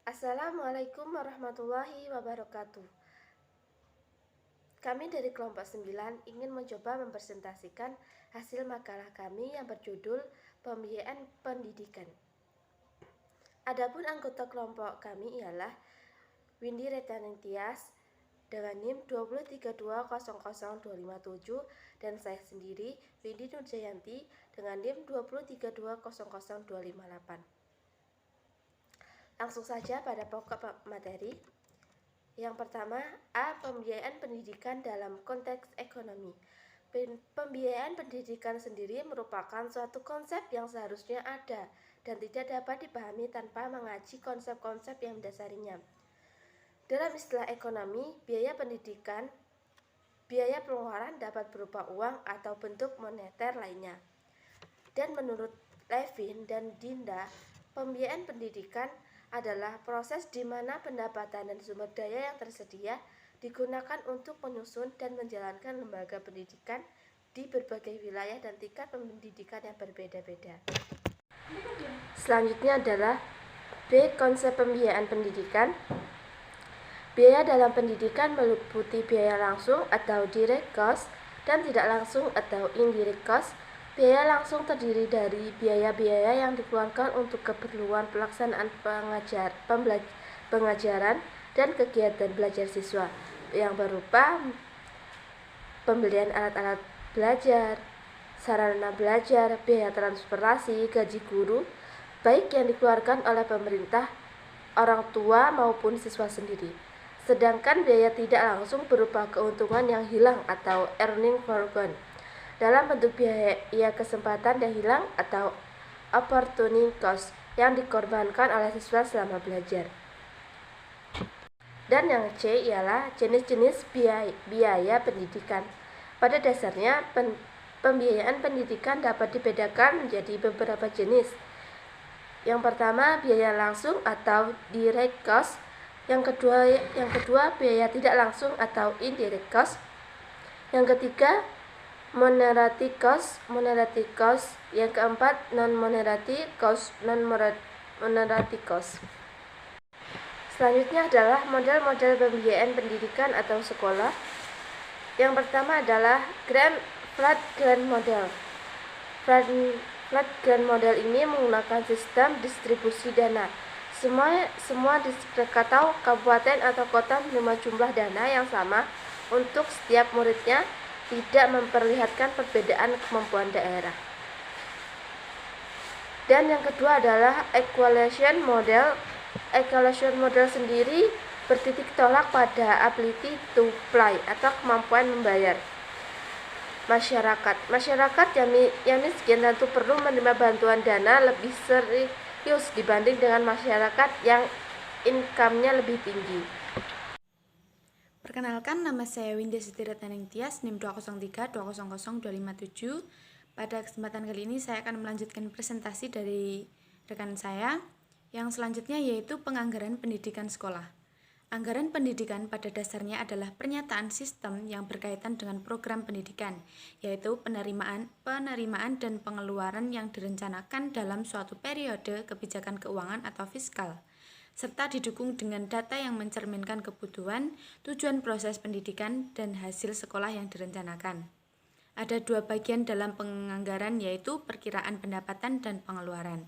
Assalamualaikum warahmatullahi wabarakatuh. Kami dari kelompok 9 ingin mencoba mempresentasikan hasil makalah kami yang berjudul Pembiayaan Pendidikan. Adapun anggota kelompok kami ialah Windy Retaning Tias dengan NIM 232000257 dan saya sendiri Windy Nurjayanti dengan NIM 232000258. Langsung saja pada pokok materi. Yang pertama, A. Pembiayaan pendidikan dalam konteks ekonomi. Pembiayaan pendidikan sendiri merupakan suatu konsep yang seharusnya ada dan tidak dapat dipahami tanpa mengaji konsep-konsep yang mendasarinya. Dalam istilah ekonomi, biaya pendidikan, biaya pengeluaran dapat berupa uang atau bentuk moneter lainnya. Dan menurut Levin dan Dinda, pembiayaan pendidikan adalah proses di mana pendapatan dan sumber daya yang tersedia digunakan untuk menyusun dan menjalankan lembaga pendidikan di berbagai wilayah dan tingkat pendidikan yang berbeda-beda. Selanjutnya adalah B. Konsep pembiayaan pendidikan. Biaya dalam pendidikan meliputi biaya langsung atau direct cost dan tidak langsung atau indirect cost. Biaya langsung terdiri dari biaya-biaya yang dikeluarkan untuk keperluan pelaksanaan pengajaran dan kegiatan belajar siswa yang berupa pembelian alat-alat belajar, sarana belajar, biaya transportasi, gaji guru, baik yang dikeluarkan oleh pemerintah, orang tua maupun siswa sendiri. Sedangkan biaya tidak langsung berupa keuntungan yang hilang atau earning forgone dalam bentuk biaya kesempatan yang hilang atau opportunity cost yang dikorbankan oleh siswa selama belajar. Dan yang C ialah jenis-jenis biaya pendidikan. Pada dasarnya, pembiayaan pendidikan dapat dibedakan menjadi beberapa jenis. Yang pertama, biaya langsung atau direct cost. Yang kedua biaya tidak langsung atau indirect cost. Yang ketiga, monetary cost. Yang keempat, non-monetary cost. Selanjutnya adalah model-model pembiayaan pendidikan atau sekolah. Yang pertama adalah flat grant model. Flat grant model ini menggunakan sistem distribusi dana. Semua distrik atau kabupaten atau kota menerima jumlah dana yang sama untuk setiap muridnya, tidak memperlihatkan perbedaan kemampuan daerah. Dan yang kedua adalah equalization model. Equalization model sendiri bertitik tolak pada ability to pay atau kemampuan membayar. Masyarakat yang miskin tentu perlu menerima bantuan dana lebih serius dibanding dengan masyarakat yang income-nya lebih tinggi. Perkenalkan, nama saya Windy Retaning Tias, NIM 203200257. Pada kesempatan kali ini saya akan melanjutkan presentasi dari rekan saya yang selanjutnya, yaitu penganggaran pendidikan sekolah. Anggaran pendidikan pada dasarnya adalah pernyataan sistem yang berkaitan dengan program pendidikan, yaitu penerimaan dan pengeluaran yang direncanakan dalam suatu periode kebijakan keuangan atau fiskal, serta didukung dengan data yang mencerminkan kebutuhan, tujuan proses pendidikan, dan hasil sekolah yang direncanakan. Ada dua bagian dalam penganggaran, yaitu perkiraan pendapatan dan pengeluaran.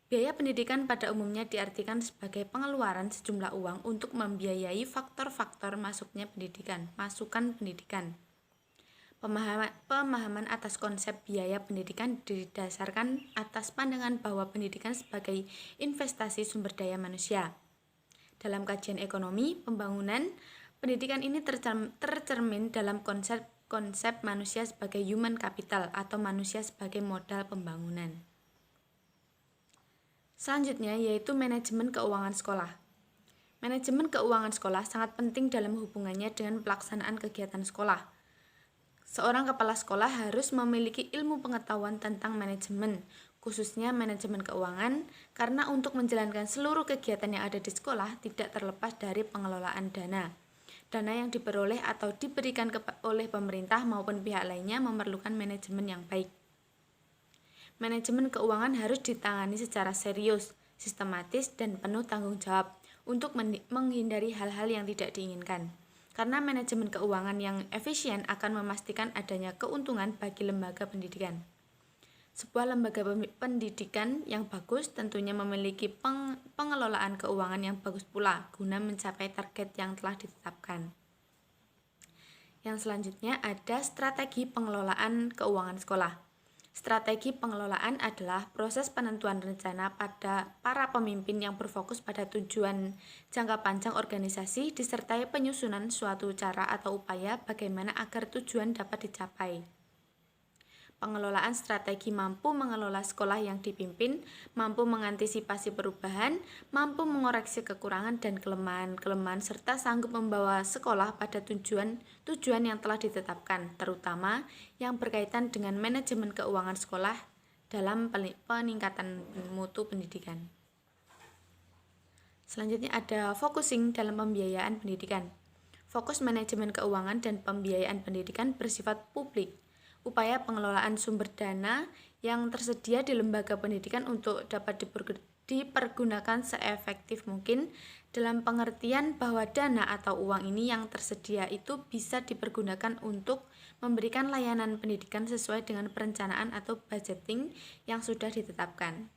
Biaya pendidikan pada umumnya diartikan sebagai pengeluaran sejumlah uang untuk membiayai faktor-faktor masukan pendidikan. Pemahaman atas konsep biaya pendidikan didasarkan atas pandangan bahwa pendidikan sebagai investasi sumber daya manusia. Dalam kajian ekonomi pembangunan, pendidikan ini tercermin dalam konsep manusia sebagai human capital atau manusia sebagai modal pembangunan. Selanjutnya, yaitu manajemen keuangan sekolah. Manajemen keuangan sekolah sangat penting dalam hubungannya dengan pelaksanaan kegiatan sekolah. Seorang kepala sekolah harus memiliki ilmu pengetahuan tentang manajemen, khususnya manajemen keuangan, karena untuk menjalankan seluruh kegiatan yang ada di sekolah tidak terlepas dari pengelolaan dana. Dana yang diperoleh atau diberikan oleh pemerintah maupun pihak lainnya memerlukan manajemen yang baik. Manajemen keuangan harus ditangani secara serius sistematis, dan penuh tanggung jawab untuk menghindari hal-hal yang tidak diinginkan. Karena manajemen keuangan yang efisien akan memastikan adanya keuntungan bagi lembaga pendidikan. Sebuah lembaga pendidikan yang bagus tentunya memiliki pengelolaan keuangan yang bagus pula guna mencapai target yang telah ditetapkan. Yang selanjutnya ada strategi pengelolaan keuangan sekolah. Strategi pengelolaan adalah proses penentuan rencana pada para pemimpin yang berfokus pada tujuan jangka panjang organisasi disertai penyusunan suatu cara atau upaya bagaimana agar tujuan dapat dicapai. Pengelolaan strategi mampu mengelola sekolah yang dipimpin, mampu mengantisipasi perubahan, mampu mengoreksi kekurangan dan kelemahan serta sanggup membawa sekolah pada tujuan yang telah ditetapkan, terutama yang berkaitan dengan manajemen keuangan sekolah dalam peningkatan mutu pendidikan. Selanjutnya ada focusing dalam pembiayaan pendidikan. Fokus manajemen keuangan dan pembiayaan pendidikan bersifat publik. Upaya pengelolaan sumber dana yang tersedia di lembaga pendidikan untuk dapat dipergunakan seefektif mungkin, dalam pengertian bahwa dana atau uang ini yang tersedia itu bisa dipergunakan untuk memberikan layanan pendidikan sesuai dengan perencanaan atau budgeting yang sudah ditetapkan.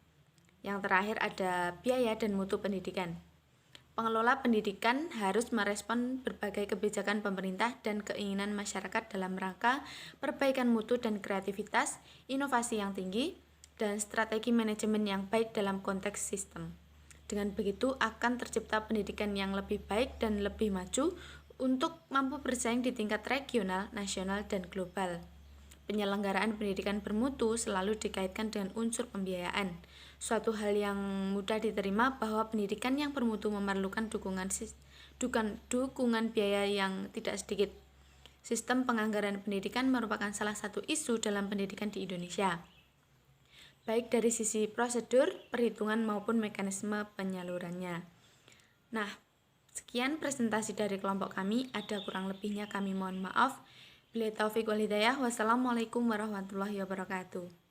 Yang terakhir ada biaya dan mutu pendidikan. Pengelola pendidikan harus merespon berbagai kebijakan pemerintah dan keinginan masyarakat dalam rangka perbaikan mutu dan kreativitas, inovasi yang tinggi, dan strategi manajemen yang baik dalam konteks sistem. Dengan begitu akan tercipta pendidikan yang lebih baik dan lebih maju untuk mampu bersaing di tingkat regional, nasional, dan global. Penyelenggaraan pendidikan bermutu selalu dikaitkan dengan unsur pembiayaan. Suatu hal yang mudah diterima bahwa pendidikan yang bermutu memerlukan dukungan biaya yang tidak sedikit. Sistem penganggaran pendidikan merupakan salah satu isu dalam pendidikan di Indonesia, baik dari sisi prosedur, perhitungan maupun mekanisme penyalurannya. Nah, sekian presentasi dari kelompok kami. Ada kurang lebihnya kami mohon maaf. Billahi taufiq wal hidayah. Wassalamualaikum warahmatullahi wabarakatuh.